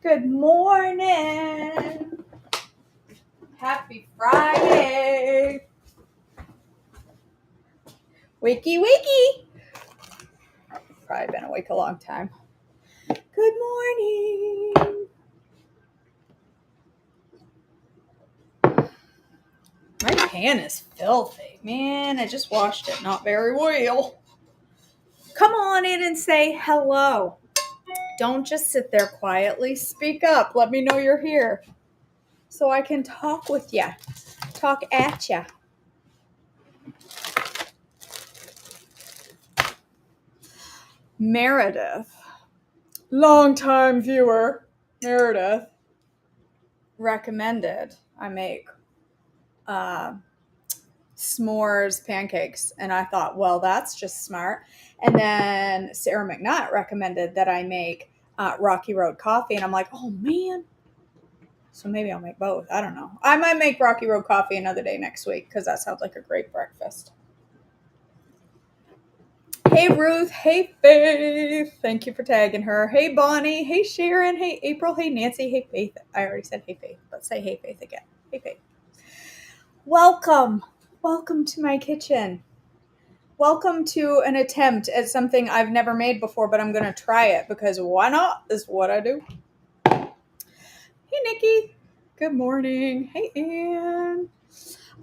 Good morning. Happy Friday. Wakey, wakey. Probably been awake a long time. Good morning. My pan is filthy. Man, I just washed it not very well. Come on in and say hello. Don't just sit there quietly. Speak up. Let me know you're here so I can talk with you. Talk at you. Meredith, longtime viewer, Meredith, recommended I make s'mores pancakes. And I thought, well, that's just smart. And then Sarah McNutt recommended that I make Rocky Road coffee. And I'm like, oh, man. So maybe I'll make both. I don't know. I might make Rocky Road coffee another day next week because that sounds like a great breakfast. Hey, Ruth. Hey, Faith. Thank you for tagging her. Hey, Bonnie. Hey, Sharon. Hey, April. Hey, Nancy. Hey, Faith. I already said hey, Faith. Let's say hey, Faith again. Hey, Faith. Welcome. Welcome to my kitchen. Welcome to an attempt at something I've never made before, but I'm going to try it because why not? Is what I do. Hey, Nikki. Good morning. Hey, Ann.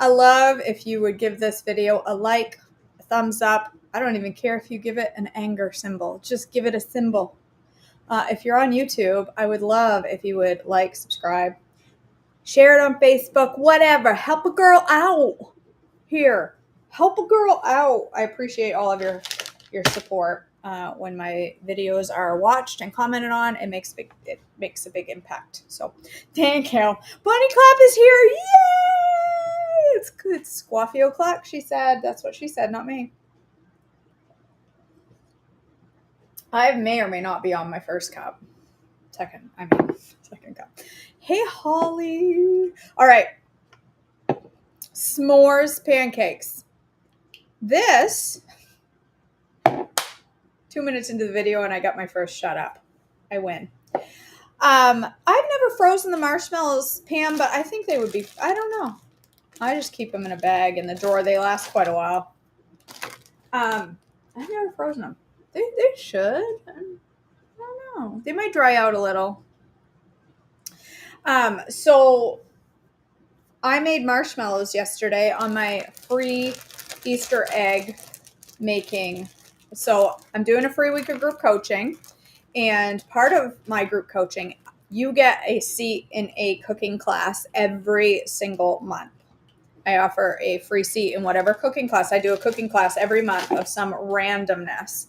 I love if you would give this video a like, a thumbs up. I don't even care if you give it an anger symbol. Just give it a symbol. If you're on YouTube, I would love if you would like, subscribe, share it on Facebook, whatever. Help a girl out here. Help a girl out. I appreciate all of your support. When my videos are watched and commented on, it makes a big impact. So thank you. Bunny Clap is here. Yay! It's good. Squaffy o'clock, she said. That's what she said, not me. I may or may not be on my first cup. Second cup. Hey, Holly. All right. S'mores pancakes. This, 2 minutes into the video and I got my first shut up. I win. I've never frozen the marshmallows, Pam, but I think they would be, I don't know. I just keep them in a bag in the drawer. They last quite a while. I've never frozen them. They should. I don't know. They might dry out a little. So I made marshmallows yesterday on my free Easter egg making. So I'm doing a free week of group coaching, and part of my group coaching, you get a seat in a cooking class every single month. I offer a free seat in whatever cooking class. I do a cooking class every month of some randomness,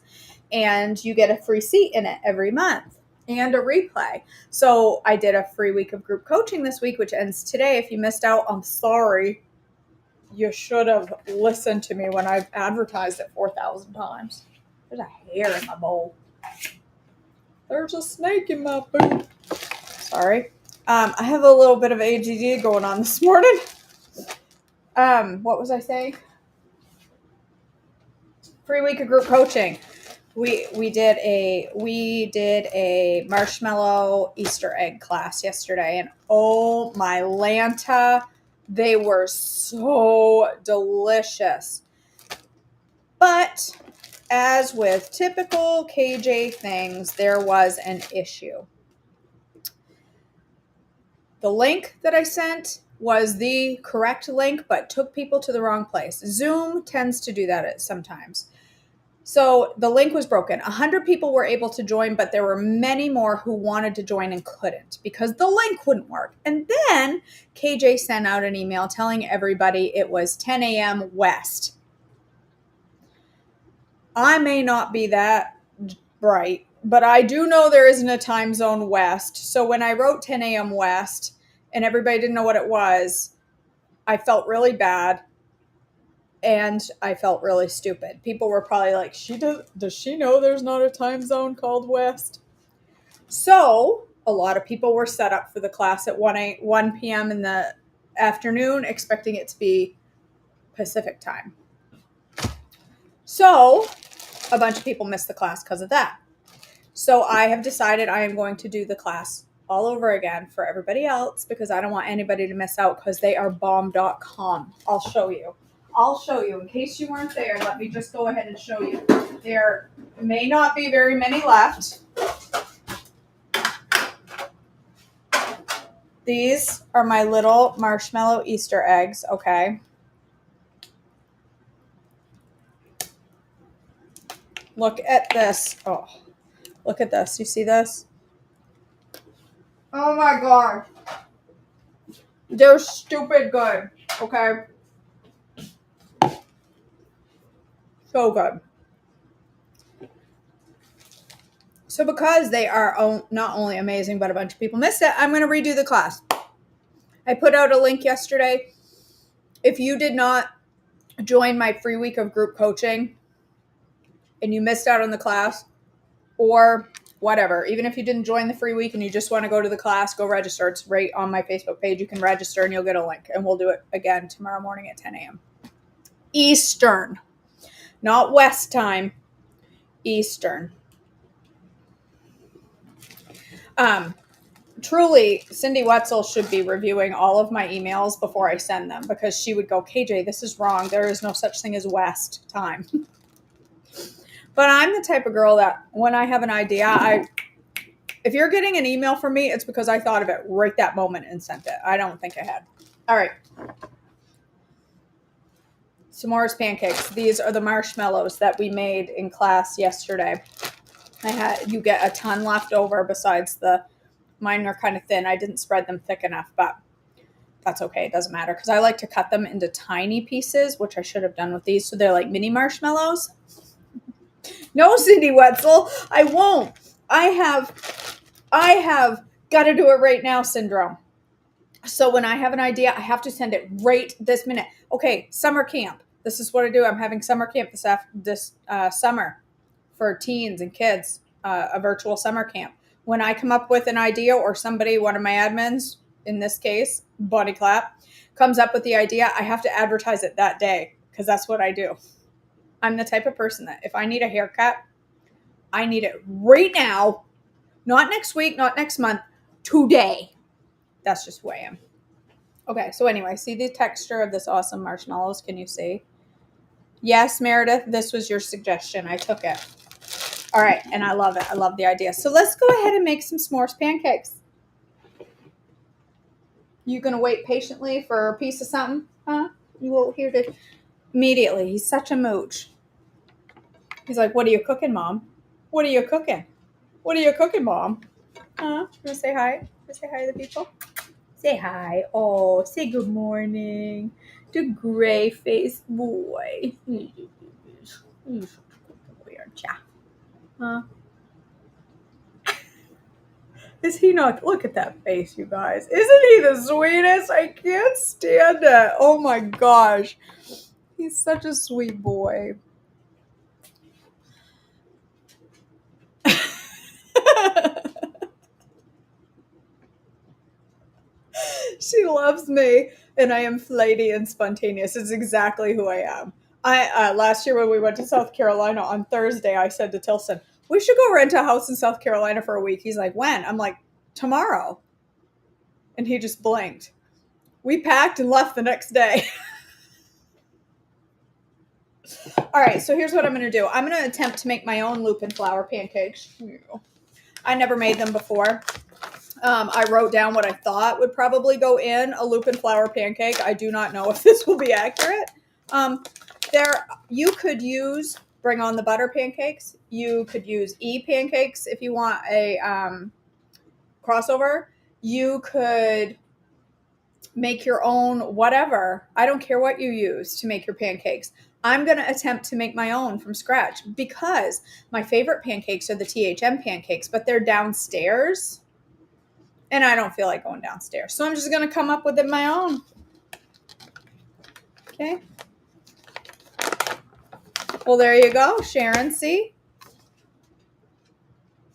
and you get a free seat in it every month and a replay. So I did a free week of group coaching this week, which ends today. If you missed out, I'm sorry. You should have listened to me when I've advertised it 4,000 times. There's a hair in my bowl. There's a snake in my food. Sorry. I have a little bit of ADD going on this morning. What was I saying? Free week of group coaching. We did a marshmallow Easter egg class yesterday, and oh my Lanta, they were so delicious. But as with typical KJ things, there was an issue. The link that I sent was the correct link, but took people to the wrong place. Zoom tends to do that sometimes. So the link was broken. 100 people were able to join, but there were many more who wanted to join and couldn't because the link wouldn't work. And then KJ sent out an email telling everybody it was 10 a.m. West. I may not be that bright, but I do know there isn't a time zone West. So when I wrote 10 a.m. West and everybody didn't know what it was, I felt really bad. And I felt really stupid. People were probably like, does she know there's not a time zone called West? So a lot of people were set up for the class at 1 p.m. in the afternoon, expecting it to be Pacific time. So a bunch of people missed the class because of that. So I have decided I am going to do the class all over again for everybody else because I don't want anybody to miss out because they are bomb.com. I'll show you. In case you weren't there, let me just go ahead and show you. There may not be very many left. These are my little marshmallow Easter eggs, okay? Look at this. Oh, look at this. You see this? Oh my God. They're stupid good, okay? So good. So because they are not only amazing, but a bunch of people missed it, I'm going to redo the class. I put out a link yesterday. If you did not join my free week of group coaching and you missed out on the class or whatever, even if you didn't join the free week and you just want to go to the class, go register. It's right on my Facebook page. You can register and you'll get a link. And we'll do it again tomorrow morning at 10 a.m. Eastern. Not West time. Eastern. Truly, Cindy Wetzel should be reviewing all of my emails before I send them because she would go, KJ, this is wrong. There is no such thing as West time. But I'm the type of girl that when I have an idea, if you're getting an email from me, it's because I thought of it right that moment and sent it. I don't think I had. All right. S'mores pancakes. These are the marshmallows that we made in class yesterday. You get a ton left over besides mine are kind of thin. I didn't spread them thick enough, but that's okay. It doesn't matter because I like to cut them into tiny pieces, which I should have done with these. So they're like mini marshmallows. No, Cindy Wetzel, I won't. I have got to do it right now syndrome. So when I have an idea, I have to send it right this minute. Okay, summer camp. This is what I do. I'm having summer camp this summer for teens and kids, a virtual summer camp. When I come up with an idea or somebody, one of my admins, in this case, Body Clap, comes up with the idea, I have to advertise it that day because that's what I do. I'm the type of person that if I need a haircut, I need it right now, not next week, not next month, today. That's just who I am. Okay, so anyway, see the texture of this awesome marshmallows? Can you see? Yes, Meredith, this was your suggestion. I took it. All right, and I love it. I love the idea. So let's go ahead and make some s'mores pancakes. You gonna wait patiently for a piece of something? Huh? You will hear it immediately. He's such a mooch. He's like, what are you cooking, Mom? What are you cooking? What are you cooking, Mom? Huh? You wanna say hi? Say hi to the people? Say hi. Oh, say good morning. The gray faced boy. You're such a good boy, aren't ya? Huh? Is he not? Look at that face, you guys. Isn't he the sweetest? I can't stand it. Oh my gosh. He's such a sweet boy. She loves me, and I am flighty and spontaneous. It's exactly who I am. Last year when we went to South Carolina on Thursday, I said to Tilson, we should go rent a house in South Carolina for a week. He's like, when? I'm like, tomorrow. And he just blinked. We packed and left the next day. All right, so here's what I'm going to do. I'm going to attempt to make my own lupin flour pancakes. I never made them before. I wrote down what I thought would probably go in a lupin flour pancake. I do not know if this will be accurate. You could use Bring On the Butter pancakes. You could use pancakes if you want a crossover. You could make your own whatever. I don't care what you use to make your pancakes. I'm going to attempt to make my own from scratch because my favorite pancakes are the THM pancakes, but they're downstairs. And I don't feel like going downstairs. So I'm just going to come up with it my own. Okay. Well, there you go, Sharon. See?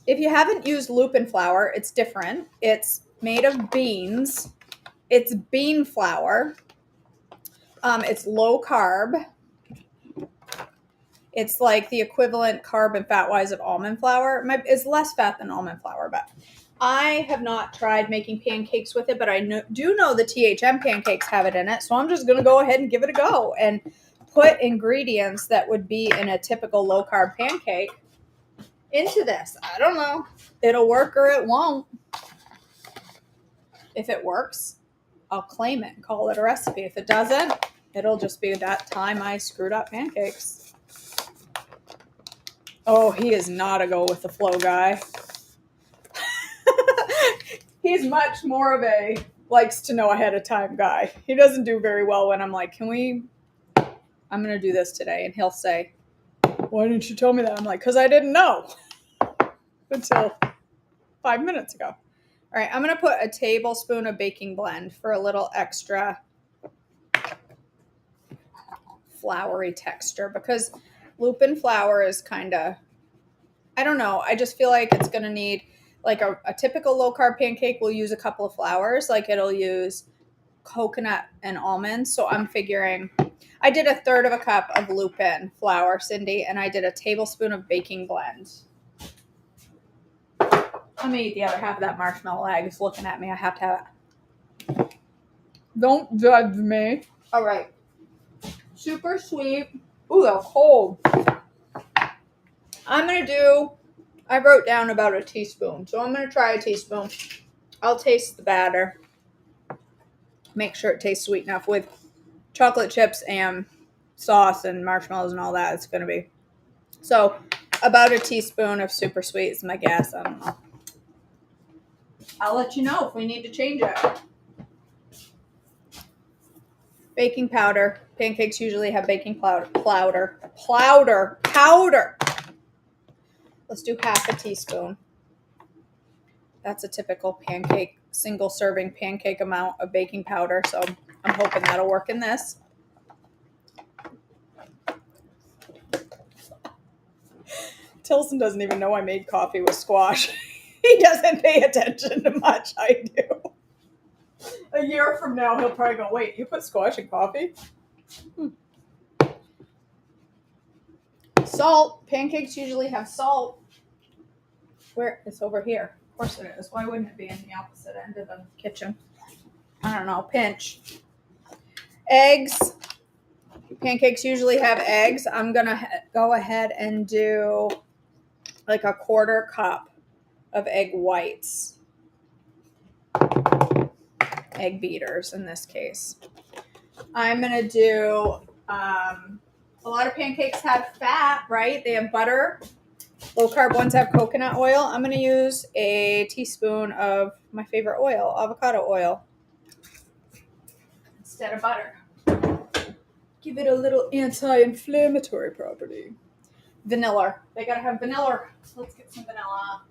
If you haven't used lupin flour, it's different. It's made of beans. It's bean flour. It's low carb. It's like the equivalent carb and fat-wise of almond flour. It's less fat than almond flour, but I have not tried making pancakes with it, but I do know the THM pancakes have it in it. So I'm just going to go ahead and give it a go and put ingredients that would be in a typical low carb pancake into this. I don't know. It'll work or it won't. If it works, I'll claim it and call it a recipe. If it doesn't, it'll just be that time I screwed up pancakes. Oh, he is not a go with the flow guy. He's much more of a likes to know ahead of time guy. He doesn't do very well when I'm like, I'm going to do this today. And he'll say, why didn't you tell me that? I'm like, because I didn't know until 5 minutes ago. All right, I'm going to put a tablespoon of baking blend for a little extra floury texture because lupin flour is kind of, I don't know. I just feel like it's going to need, like a typical low carb pancake will use a couple of flours. Like it'll use coconut and almonds. So I'm figuring I did 1/3 cup of lupin flour, Cindy, and I did a tablespoon of baking blend. I'm going to eat the other half of that marshmallow egg. It's looking at me. I have to have it. Don't judge me. All right. Super sweet. Ooh, they're cold. I'm going to do, I wrote down about a teaspoon. So I'm going to try a teaspoon. I'll taste the batter. Make sure it tastes sweet enough with chocolate chips and sauce and marshmallows and all that. It's going to be. So about a teaspoon of super sweet is my guess. I don't know. I'll let you know if we need to change it. Baking powder. Pancakes usually have baking powder. Let's do half a teaspoon. That's a typical pancake, single serving pancake amount of baking powder. So I'm hoping that'll work in this. Tilson doesn't even know I made coffee with squash. He doesn't pay attention to much. I do. A year from now, he'll probably go, wait, you put squash in coffee? Salt. Pancakes usually have salt. Where? It's over here. Of course it is. Why wouldn't it be in the opposite end of the kitchen? I don't know. Pinch. Eggs. Pancakes usually have eggs. I'm going to go ahead and do like 1/4 cup of egg whites. Egg beaters in this case. I'm going to do, a lot of pancakes have fat, right? They have butter. Low carb ones have coconut oil. I'm going to use a teaspoon of my favorite oil, avocado oil, instead of butter. Give it a little anti-inflammatory property. Vanilla. They got to have vanilla. So let's get some vanilla.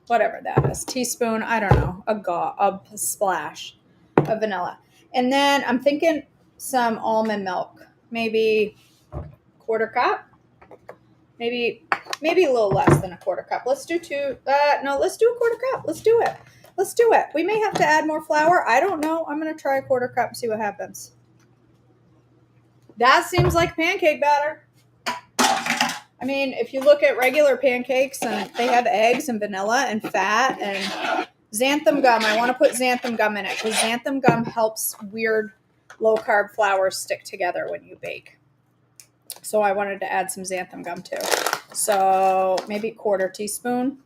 Whatever that is. Teaspoon, I don't know, a splash of vanilla. And then I'm thinking some almond milk. Maybe 1/4 cup. Maybe a little less than 1/4 cup. Let's do let's do 1/4 cup. Let's do it. Let's do it. We may have to add more flour. I don't know. I'm going to try 1/4 cup and see what happens. That seems like pancake batter. I mean, if you look at regular pancakes and they have eggs and vanilla and fat and xanthan gum, I want to put xanthan gum in it because xanthan gum helps weird low carb flours stick together when you bake. So I wanted to add some xanthan gum too. So maybe 1/4 teaspoon.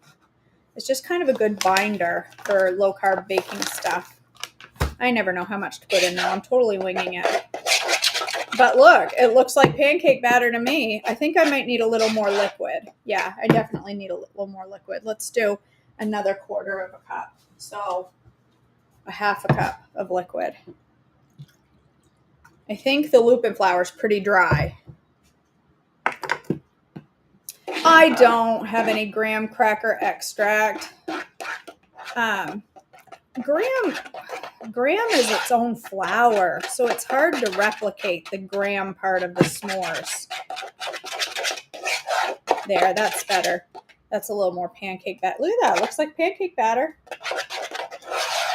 It's just kind of a good binder for low carb baking stuff. I never know how much to put in now. I'm totally winging it. But look, it looks like pancake batter to me. I think I might need a little more liquid. Yeah, I definitely need a little more liquid. Let's do another 1/4 cup. So 1/2 cup of liquid. I think the lupin flour is pretty dry. I don't have any graham cracker extract. Graham is its own flour, so it's hard to replicate the graham part of the s'mores. There, that's better. That's a little more pancake batter. Look at that. It looks like pancake batter.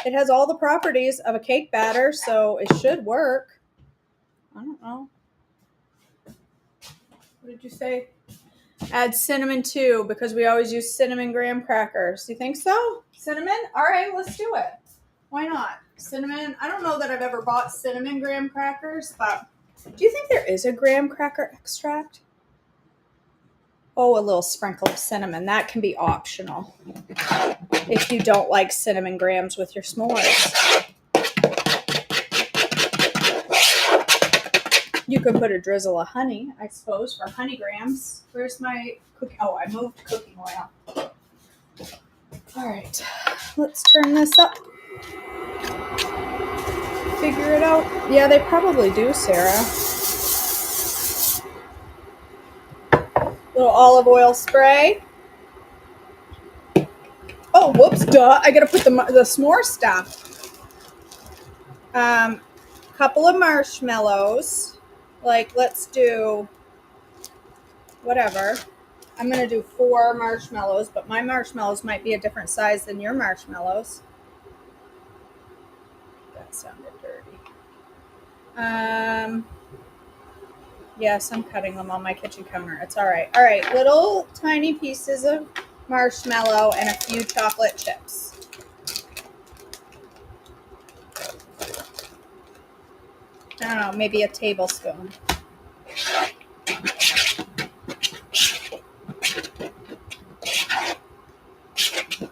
It has all the properties of a cake batter, so it should work. I don't know. What did you say? Add cinnamon too, because we always use cinnamon graham crackers. You think so? Cinnamon? All right, let's do it. Why not? Cinnamon. I don't know that I've ever bought cinnamon graham crackers, but do you think there is a graham cracker extract? Oh, a little sprinkle of cinnamon. That can be optional if you don't like cinnamon grahams with your s'mores. You could put a drizzle of honey, I suppose, for honey grams. Where's my cookie? Oh, I moved cooking oil. All right, let's turn this up. Figure it out. Yeah, they probably do, Sarah. Little olive oil spray. Oh, whoops, duh. I gotta put the s'more stuff. Couple of marshmallows. Like, let's do whatever. I'm going to do 4 marshmallows, but my marshmallows might be a different size than your marshmallows. That sounded dirty. Yes, I'm cutting them on my kitchen counter. It's all right. All right, little tiny pieces of marshmallow and a few chocolate chips. I don't know, maybe a tablespoon.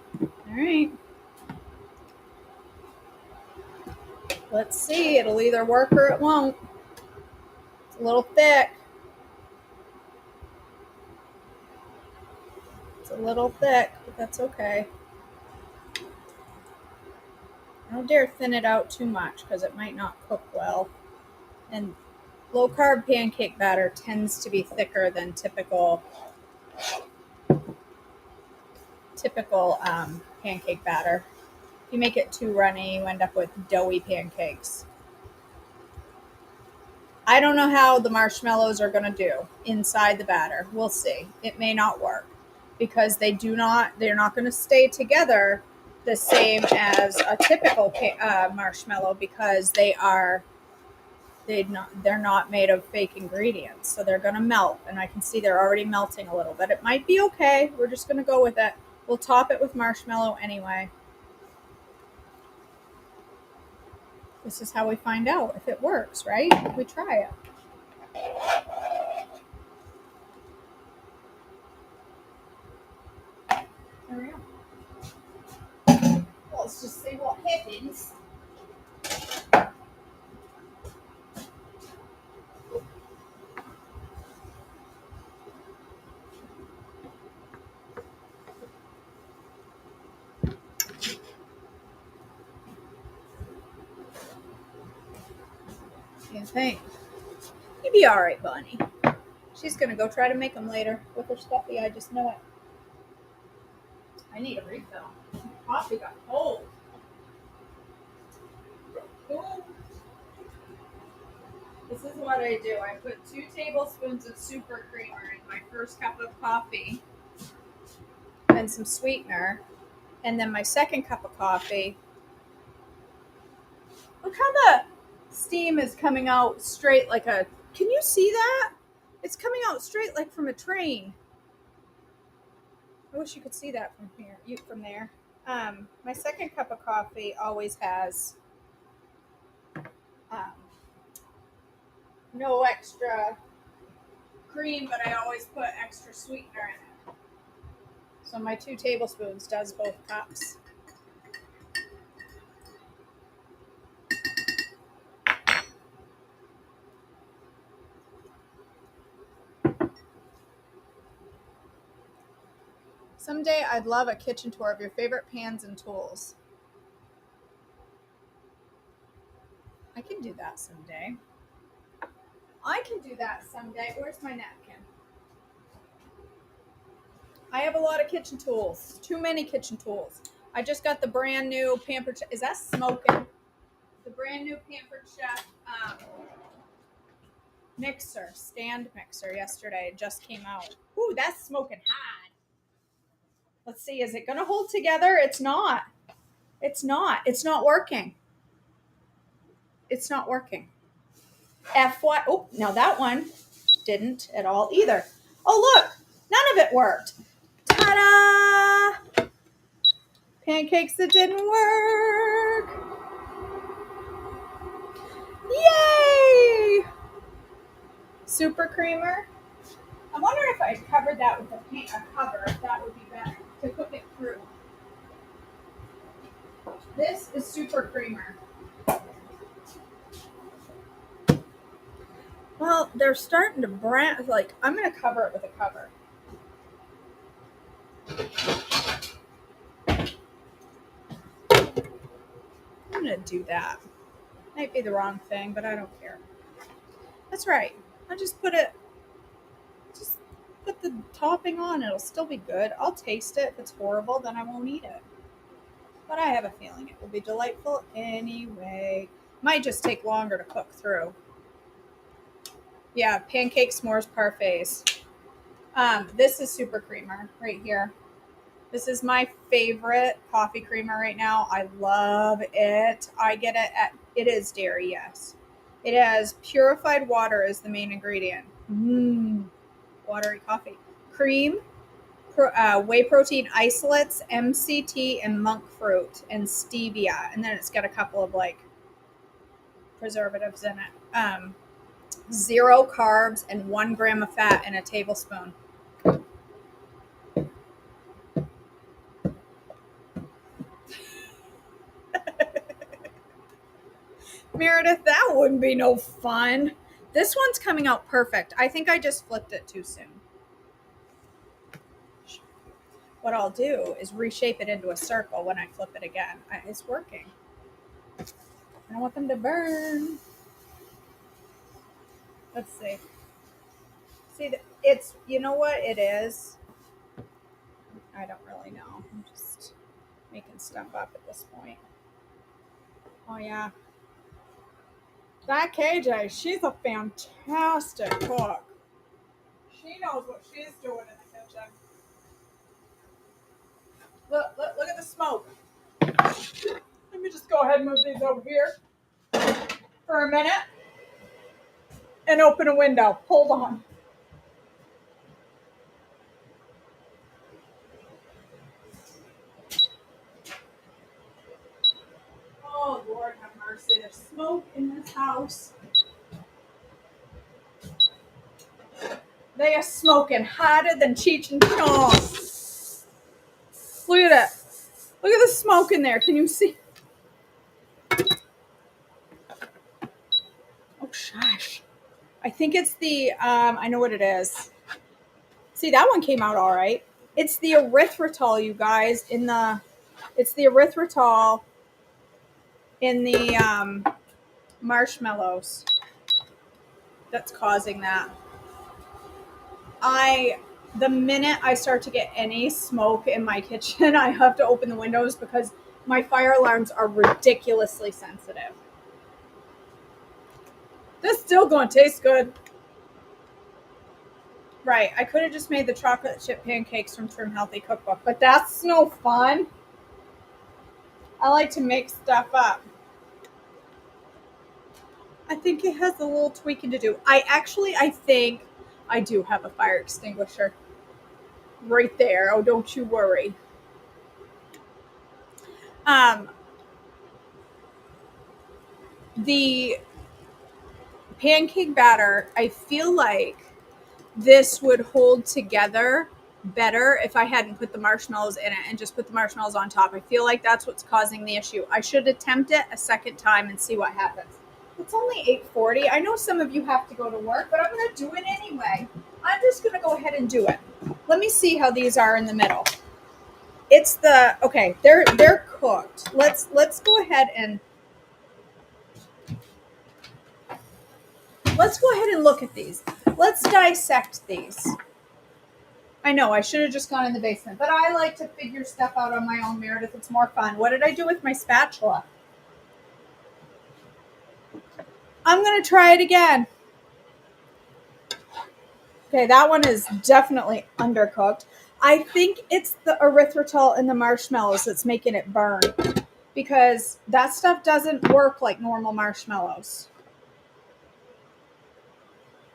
All right. Let's see. It'll either work or it won't. It's a little thick. It's a little thick, but that's okay. Don't dare thin it out too much because it might not cook well. And low-carb pancake batter tends to be thicker than typical pancake batter. If you make it too runny, you end up with doughy pancakes. I don't know how the marshmallows are going to do inside the batter. We'll see. It may not work because they're not going to stay together the same as a typical marshmallow because they're not made of fake ingredients. So they're going to melt, and I can see they're already melting a little bit. It might be okay. We're just going to go with it. We'll top it with marshmallow anyway. This is how we find out if it works, right? We try it. There we go. Well, let's just see what happens. You think? You'd be all right, Bonnie. She's going to go try to make them later with her stuffy. I just know it. I need a refill. Coffee got cold. This is what I do. I put 2 tablespoons of super creamer in my first cup of coffee and some sweetener. And then my second cup of coffee. Look how the steam is coming out straight like a... Can you see that? It's coming out straight like from a train. I wish you could see that from here. From there. My second cup of coffee always has no extra cream, but I always put extra sweetener in it. So my 2 tablespoons does both cups. Someday I'd love a kitchen tour of your favorite pans and tools. I can do that someday. Where's my napkin? I have a lot of kitchen tools. Too many kitchen tools. I just got the brand new Pampered Chef. Is that smoking? The brand new Pampered Chef stand mixer yesterday. It just came out. Ooh, that's smoking hot. Let's see. Is it going to hold together? It's not. It's not working. It's not working. Oh, now that one didn't at all either. Oh, look. None of it worked. Ta-da! Pancakes that didn't work. Yay! Super creamer. I wonder if I covered that with a cover, if that would be better to cook it through. This is super creamer. Well, they're starting to brown. Like, I'm going to cover it with a cover. I'm going to do that. Might be the wrong thing, but I don't care. That's right. I'll just put the topping on. It'll still be good. I'll taste it. If it's horrible, then I won't eat it. But I have a feeling it will be delightful anyway. Might just take longer to cook through. Yeah, pancake s'mores parfaits. This is super creamer right here. This is my favorite coffee creamer right now. I love it. I get it it is dairy, yes. It has purified water as the main ingredient. Watery coffee. Cream, whey protein isolates, MCT, and monk fruit, and stevia. And then it's got a couple of like preservatives in it. 0 carbs and 1 gram of fat in a tablespoon. Meredith, that wouldn't be no fun. This one's coming out perfect. I think I just flipped it too soon. What I'll do is reshape it into a circle when I flip it again. It's working. I don't want them to burn. Let's see. See, it's, you know what it is? I don't really know. I'm just making stuff up at this point. Oh, yeah. That KJ, she's a fantastic cook. She knows what she's doing in the kitchen. Look at the smoke. Let me just go ahead and move these over here for a minute and open a window. Hold on. Oh, Lord have mercy. There's smoke in this house. They are smoking hotter than Cheech and Chong. Look at it. Look at the smoke in there. Can you see? Oh, shush. I think it's the, I know what it is. See, that one came out all right. It's the erythritol, you guys, it's the erythritol in the marshmallows that's causing that. The minute I start to get any smoke in my kitchen, I have to open the windows because my fire alarms are ridiculously sensitive. This still gonna taste good. Right, I could have just made the chocolate chip pancakes from Trim Healthy Cookbook, but that's no fun. I like to make stuff up. I think it has a little tweaking to do. I think I do have a fire extinguisher right there. Oh, don't you worry. The pancake batter, I feel like this would hold together better if I hadn't put the marshmallows in it and just put the marshmallows on top. I feel like that's what's causing the issue. I should attempt it a second time and see what happens. It's only 8:40. I know some of you have to go to work, but I'm going to do it anyway. I'm just going to go ahead and do it. Let me see how these are in the middle. It's okay, they're cooked. Let's go ahead and look at these. Let's dissect these. I know I should have just gone in the basement, but I like to figure stuff out on my own, Meredith. It's more fun. What did I do with my spatula? I'm going to try it again. Okay, that one is definitely undercooked. I think it's the erythritol in the marshmallows that's making it burn because that stuff doesn't work like normal marshmallows.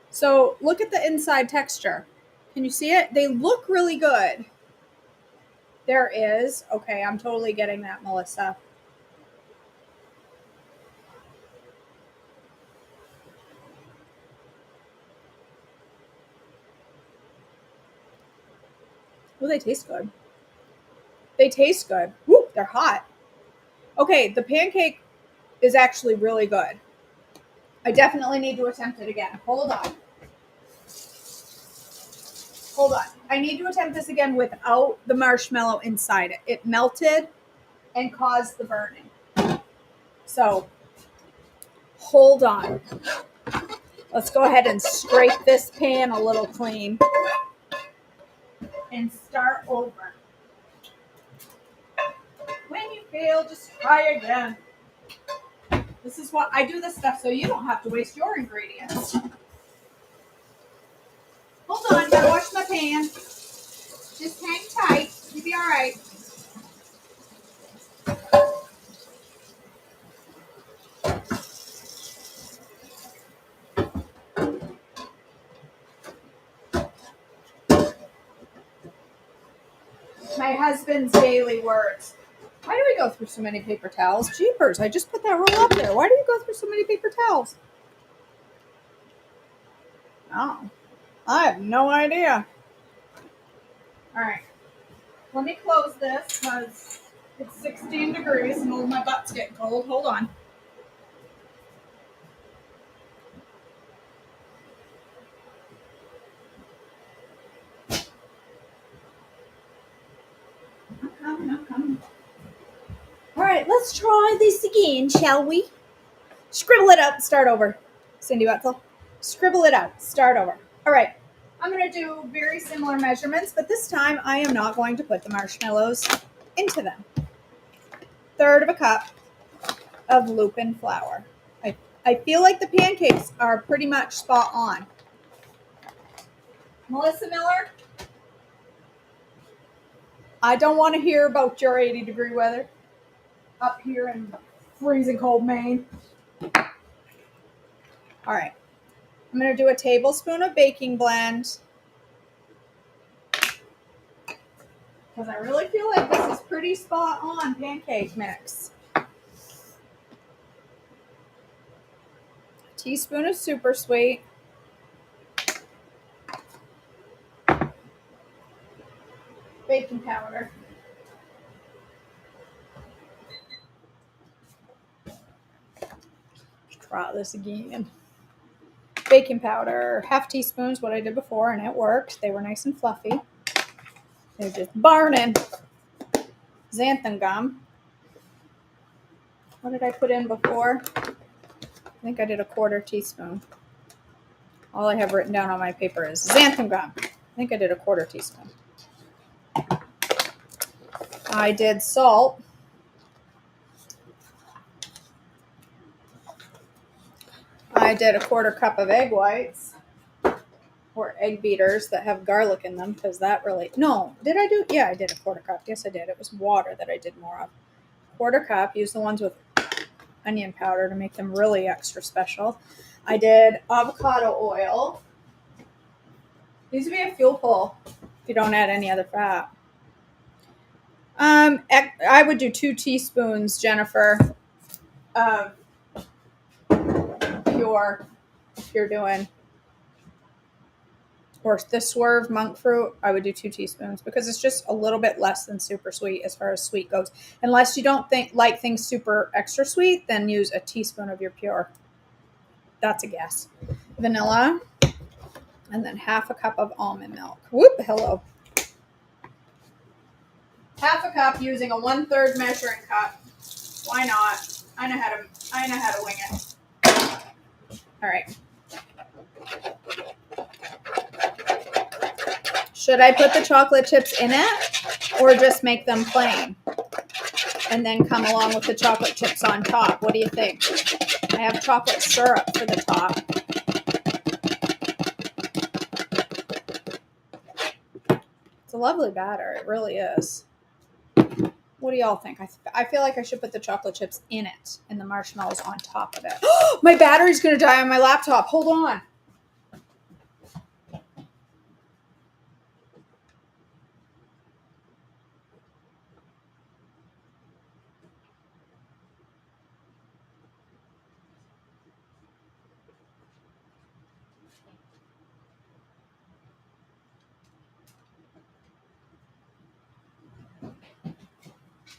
So look at the inside texture. Can you see it? They look really good. There is. Okay, I'm totally getting that, Melissa. Oh, they taste good. They taste good. Woo, they're hot. Okay, the pancake is actually really good. I definitely need to attempt it again. Hold on. Hold on. I need to attempt this again without the marshmallow inside it. It melted and caused the burning. So, hold on. Let's go ahead and scrape this pan a little clean and start over. When you fail, just try again. This is what I do this stuff so you don't have to waste your ingredients. Hold on, gotta wash my pan. Just hang tight. You'll be all right. My husband's daily words. Why do we go through so many paper towels? Jeepers, I just put that roll up there. Why do you go through so many paper towels? Oh, I have no idea. All right. Let me close this because it's 16 degrees and my butt's getting cold. Hold on. I'm coming. All right, let's try this again, shall we? Scribble it out and start over. Cindy Wetzel. Scribble it out. Start over. All right. I'm going to do very similar measurements, but this time I am not going to put the marshmallows into them. 1/3 of a cup of lupin flour. I feel like the pancakes are pretty much spot on. Melissa Miller, I don't want to hear about your 80-degree weather up here in freezing cold Maine. All right. I'm going to do a tablespoon of baking blend because I really feel like this is pretty spot on pancake mix. A teaspoon of super sweet. Baking powder. Let's try this again. Baking powder, 1/2 teaspoon is what I did before, and it worked. They were nice and fluffy. They're just burning. Xanthan gum. What did I put in before? I think I did a 1/4 teaspoon. All I have written down on my paper is xanthan gum. I think I did a 1/4 teaspoon. I did salt. I did a 1/4 cup of egg whites or egg beaters that have garlic in them because that really, no, did I do? Yeah, I did a 1/4 cup. Yes, I did. It was water that I did more of. 1/4 cup. Use the ones with onion powder to make them really extra special. I did avocado oil. These would be a fuel pull if you don't add any other fat. I would do 2 teaspoons, Jennifer, of pure, if you're doing, or the Swerve monk fruit, I would do 2 teaspoons because it's just a little bit less than super sweet as far as sweet goes. Unless you don't like things super extra sweet, then use a teaspoon of your pure. That's a guess. Vanilla, and then 1/2 cup of almond milk. Whoop, hello. 1/2 cup using a 1/3 measuring cup. Why not? I know how to wing it. All right. Should I put the chocolate chips in it or just make them plain and then come along with the chocolate chips on top? What do you think? I have chocolate syrup for the top. It's a lovely batter. It really is. What do y'all think? I feel like I should put the chocolate chips in it and the marshmallows on top of it. My battery's going to die on my laptop. Hold on.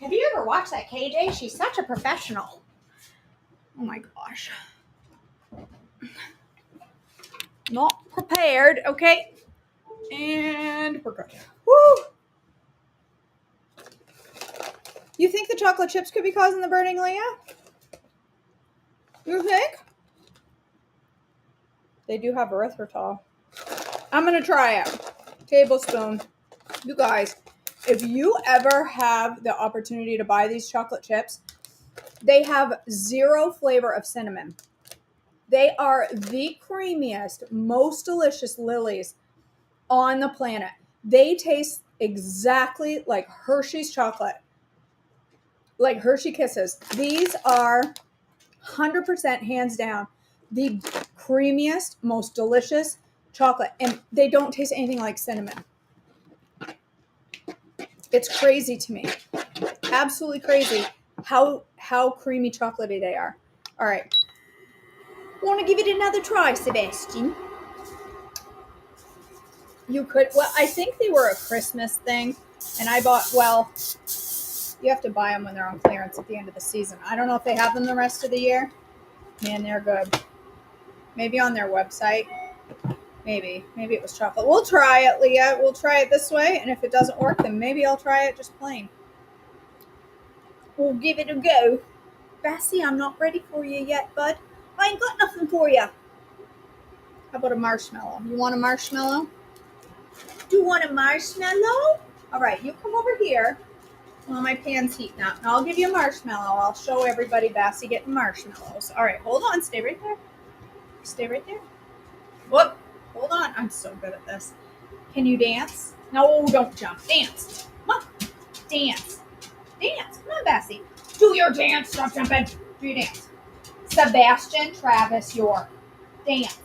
Have you ever watched that KJ? She's such a professional. Oh my gosh. Not prepared. Okay. And we're good. Woo! You think the chocolate chips could be causing the burning, Leah? You think? They do have erythritol. I'm going to try it. Tablespoon. You guys, if you ever have the opportunity to buy these chocolate chips, they have zero flavor of cinnamon. They are the creamiest, most delicious lilies on the planet. They taste exactly like Hershey's chocolate, like Hershey Kisses. These are 100% hands down the creamiest, most delicious chocolate, and they don't taste anything like cinnamon. It's crazy to me. Absolutely crazy how creamy chocolatey they are. All right. Want to give it another try, Sebastian? You could. Well, I think they were a Christmas thing, and I bought. Well, you have to buy them when they're on clearance at the end of the season. I don't know if they have them the rest of the year. Man, they're good. Maybe on their website. Maybe it was chocolate. We'll try it, Leah. We'll try it this way, and if it doesn't work, then maybe I'll try it just plain. We'll give it a go. Bassy, I'm not ready for you yet, bud. I ain't got nothing for you. How about a marshmallow? You want a marshmallow? Do you want a marshmallow? All right, you come over here while my pan's heating up, and I'll give you a marshmallow. I'll show everybody Bassy getting marshmallows. All right, hold on. Stay right there. Stay right there. Whoop. Hold on. I'm so good at this. Can you dance? No, don't jump. Dance. Come on. Dance. Dance. Come on, Bassy. Do your dance. Stop jumping. Do your dance. Sebastian Travis York. Dance.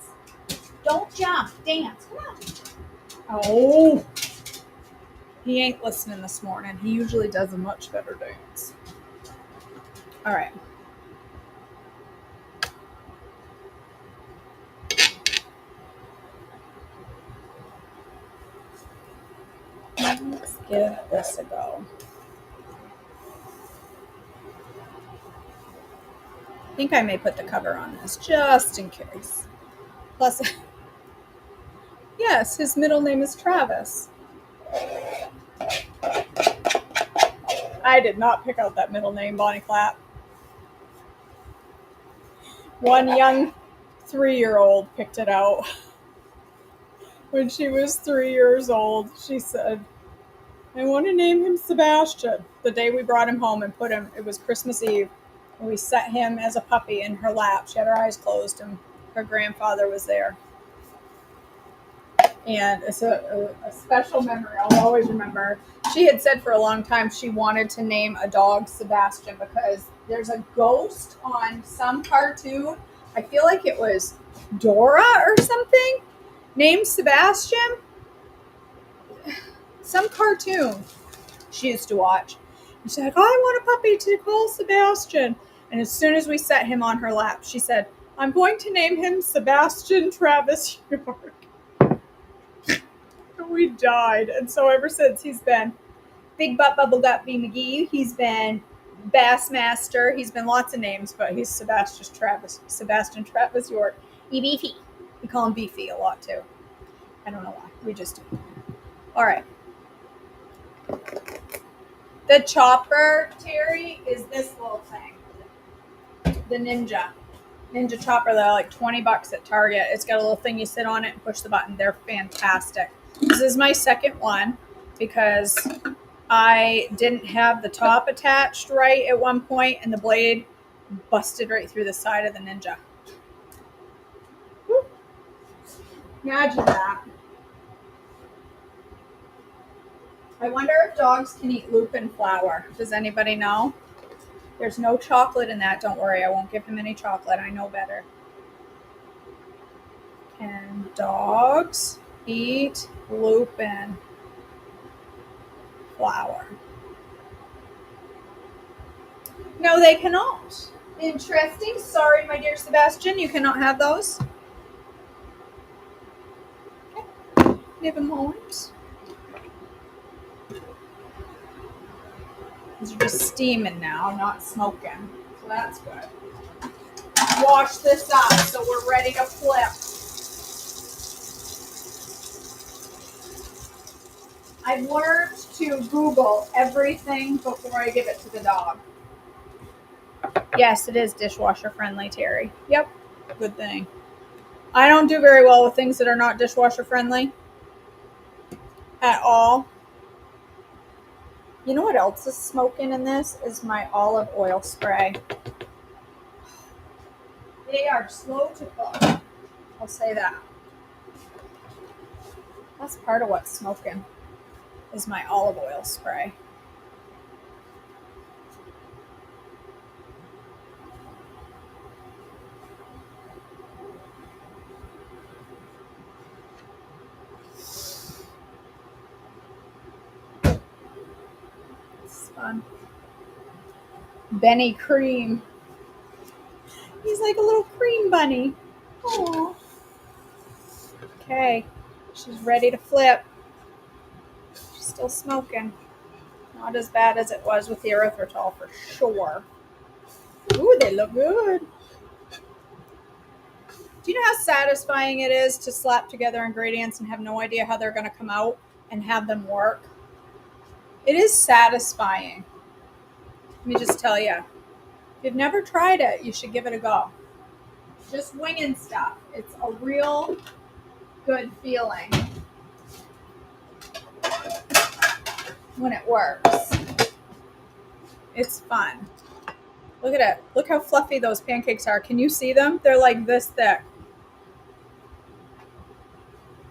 Don't jump. Dance. Come on. Oh. He ain't listening this morning. He usually does a much better dance. All right. Let's give this a go. I think I may put the cover on this just in case. Plus, yes, his middle name is Travis. I did not pick out that middle name, Bonnie Clapp. One young 3-year-old picked it out. When she was 3 years old, she said, I want to name him Sebastian. The day we brought him home and put him, it was Christmas Eve, and we set him as a puppy in her lap. She had her eyes closed, and her grandfather was there. And it's a special memory I'll always remember. She had said for a long time she wanted to name a dog Sebastian because there's a ghost on some cartoon. I feel like it was Dora or something, named Sebastian. Some cartoon she used to watch. And she's like, oh, I want a puppy to call Sebastian. And as soon as we set him on her lap, she said, I'm going to name him Sebastian Travis York. We died. And so ever since he's been Big Butt Bubble Gut B McGee, he's been Bassmaster, he's been lots of names, but he's Sebastian Travis York. Beefy. We call him Beefy a lot too. I don't know why. We just do. All right. The chopper, Terry, is this little thing. The Ninja chopper. They're like $20 at Target. It's got a little thing you sit on it and push the button. They're fantastic. This is my second one because I didn't have the top attached right at one point and the blade busted right through the side of the Ninja. Woo. Imagine that. I wonder if dogs can eat lupin flour. Does anybody know? There's no chocolate in that. Don't worry. I won't give him any chocolate. I know better. Can dogs eat lupin flour? No, they cannot. Interesting. Sorry, my dear Sebastian. You cannot have those. Okay. Give a moment. These are just steaming now, not smoking. So that's good. Wash this up so we're ready to flip. I've learned to Google everything before I give it to the dog. Yes, it is dishwasher friendly, Terry. Yep, good thing. I don't do very well with things that are not dishwasher friendly at all. You know what else is smoking in this? Is my olive oil spray. They are slow to cook. I'll say that. That's part of what's smoking, is my olive oil spray. It's fun. Benny Cream. He's like a little cream bunny. Aww. Okay, she's ready to flip. She's still smoking. Not as bad as it was with the erythritol for sure. Ooh, they look good. Do you know how satisfying it is to slap together ingredients and have no idea how they're going to come out and have them work? It is satisfying. Let me just tell you. If you've never tried it, you should give it a go. Just winging stuff. It's a real good feeling when it works. It's fun. Look at it. Look how fluffy those pancakes are. Can you see them? They're like this thick.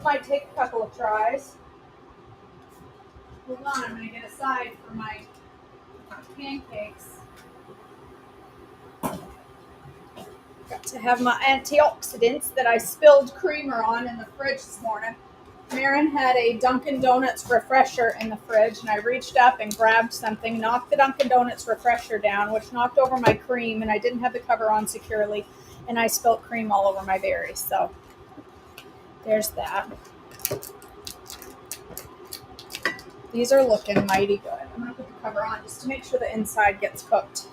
Might take a couple of tries. Hold on, I'm going to get a side for my pancakes. Got to have my antioxidants that I spilled creamer on in the fridge this morning. Marin had a Dunkin' Donuts refresher in the fridge, and I reached up and grabbed something, knocked the Dunkin' Donuts refresher down, which knocked over my cream, and I didn't have the cover on securely, and I spilled cream all over my berries. So there's that. These are looking mighty good. I'm going to put the cover on just to make sure the inside gets cooked.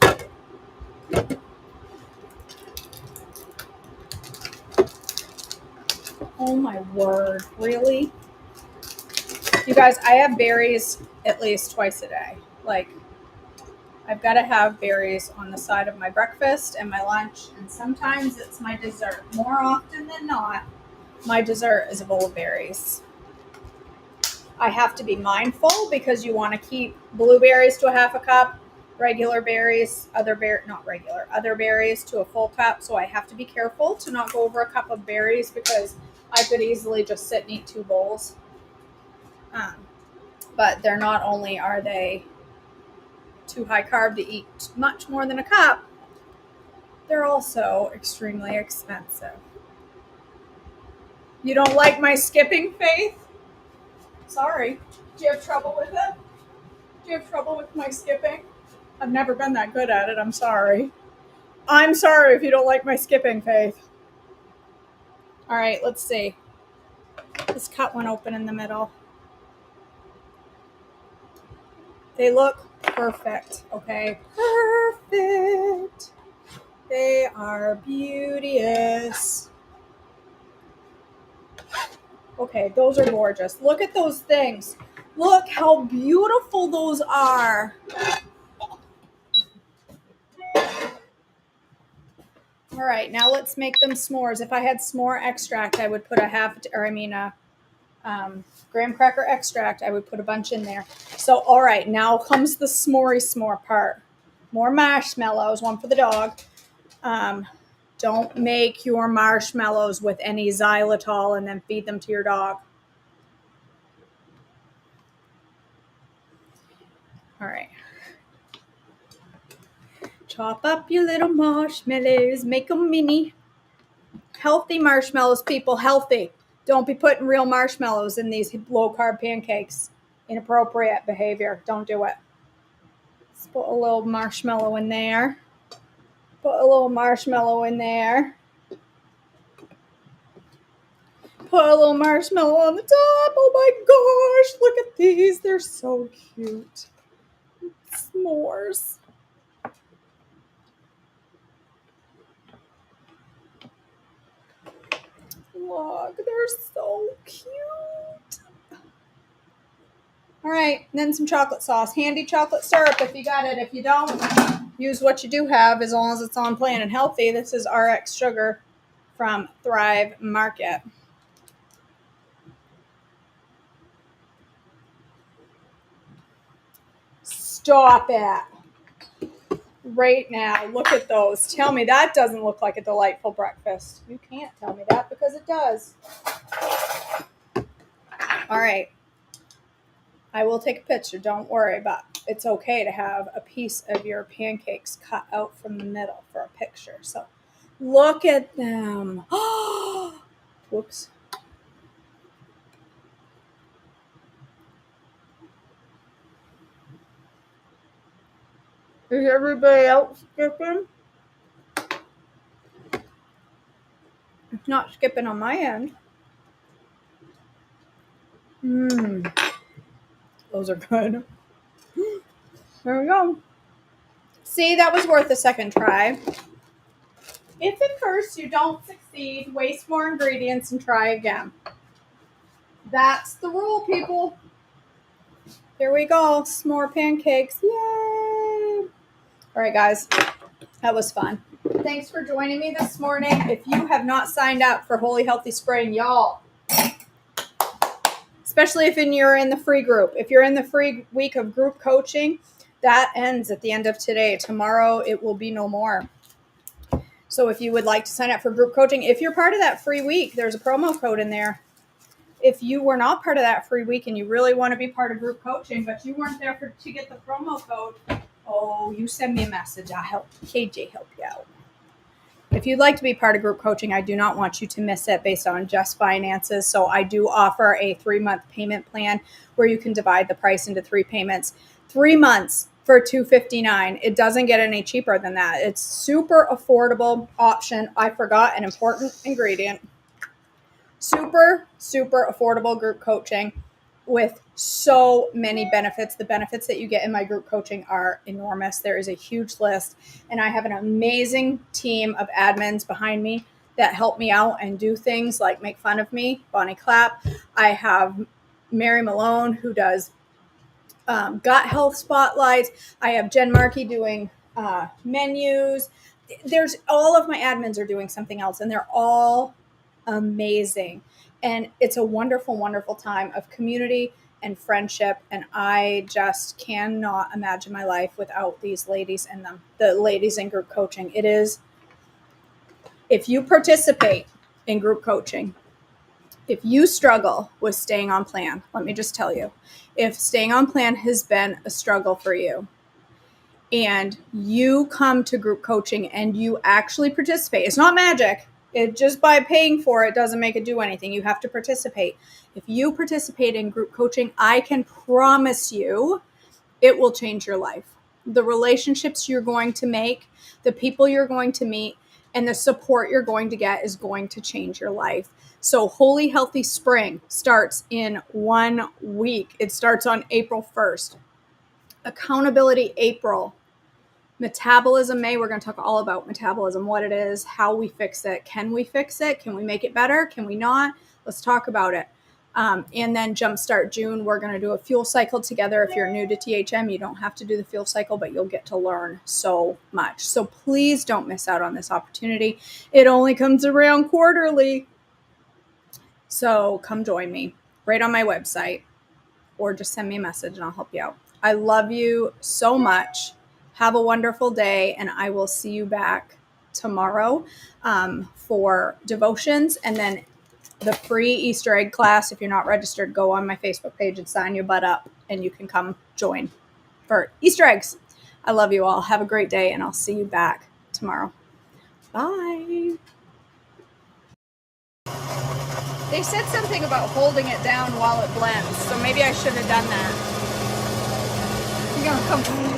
Oh my word, really? You guys, I have berries at least twice a day. Like, I've got to have berries on the side of my breakfast and my lunch, and sometimes it's my dessert. More often than not, my dessert is a bowl of berries. I have to be mindful because you want to keep blueberries to a half a cup, regular berries, other berries to a full cup. So I have to be careful to not go over a cup of berries because I could easily just sit and eat 2 bowls. But they're not only are they too high carb to eat much more than a cup, they're also extremely expensive. You don't like my skipping, Faith? Sorry. Do you have trouble with it? Do you have trouble with my skipping? I've never been that good at it. I'm sorry. I'm sorry if you don't like my skipping, Faith. All right, let's see. Let's cut one open in the middle. They look perfect, okay? Perfect. They are beauteous. Okay, those are gorgeous. Look at those things. Look how beautiful those are. All right, now let's make them s'mores. If I had s'more extract, I would put graham cracker extract. I would put a bunch in there. So, all right, now comes the s'more part. More marshmallows, one for the dog. Don't make your marshmallows with any xylitol and then feed them to your dog. All right. Chop up your little marshmallows, make them mini. Healthy marshmallows, people, healthy. Don't be putting real marshmallows in these low-carb pancakes. Inappropriate behavior. Don't do it. Let's put a little marshmallow in there. Put a little marshmallow in there. Put a little marshmallow on the top. Oh my gosh, look at these. They're so cute. S'mores. yours. Look, they're so cute. All right, then some chocolate sauce. Handy chocolate syrup if you got it. If you don't, use what you do have as long as it's on plan and healthy. This is RX sugar from Thrive Market. Stop it. Right now, look at those. Tell me that doesn't look like a delightful breakfast. You can't tell me that because it does. All right. I will take a picture, don't worry, but it's okay to have a piece of your pancakes cut out from the middle for a picture. So look at them. Whoops. Is everybody else skipping? It's not skipping on my end. Those are good. There we go. See, that was worth a second try. If at first you don't succeed, waste more ingredients and try again. That's the rule, people. Here we go. Some more pancakes. Yay! All right, guys. That was fun. Thanks for joining me this morning. If you have not signed up for Holy Healthy Spring, y'all, especially if you're in the free group. If you're in the free week of group coaching, that ends at the end of today. Tomorrow, it will be no more. So if you would like to sign up for group coaching, if you're part of that free week, there's a promo code in there. If you were not part of that free week and you really want to be part of group coaching, but you weren't there to get the promo code, you send me a message. I'll help KJ help you out. If you'd like to be part of group coaching, I do not want you to miss it based on just finances. So I do offer a 3-month payment plan where you can divide the price into 3 payments. 3 months for $259. It doesn't get any cheaper than that. It's super affordable option. I forgot an important ingredient. Super, super affordable group coaching with so many benefits. The benefits that you get in my group coaching are enormous. There is a huge list, and I have an amazing team of admins behind me that help me out and do things like make fun of me, Bonnie Clapp. I have Mary Malone who does gut health spotlights. I have Jen Markey doing menus. There's all of my admins are doing something else, and they're all amazing. And it's a wonderful, wonderful time of community and friendship. And I just cannot imagine my life without these ladies and the ladies in group coaching. It is, if you participate in group coaching, if you struggle with staying on plan, let me just tell you, if staying on plan has been a struggle for you and you come to group coaching and you actually participate, it's not magic. It just by paying for it doesn't make it do anything. You have to participate. If you participate in group coaching, I can promise you it will change your life. The relationships you're going to make, the people you're going to meet, and the support you're going to get is going to change your life. So Holy Healthy Spring starts in 1 week. It starts on April 1st. Accountability April. Metabolism May, we're going to talk all about metabolism, what it is, how we fix it. Can we fix it? Can we make it better? Can we not? Let's talk about it. And then Jumpstart June, we're going to do a fuel cycle together. If you're new to THM, you don't have to do the fuel cycle, but you'll get to learn so much. So please don't miss out on this opportunity. It only comes around quarterly. So come join me right on my website or just send me a message and I'll help you out. I love you so much. Have a wonderful day, and I will see you back tomorrow for devotions, and then the free Easter egg class. If you're not registered, go on my Facebook page and sign your butt up, and you can come join for Easter eggs. I love you all. Have a great day, and I'll see you back tomorrow. Bye. They said something about holding it down while it blends, so maybe I should have done that. You're gonna come.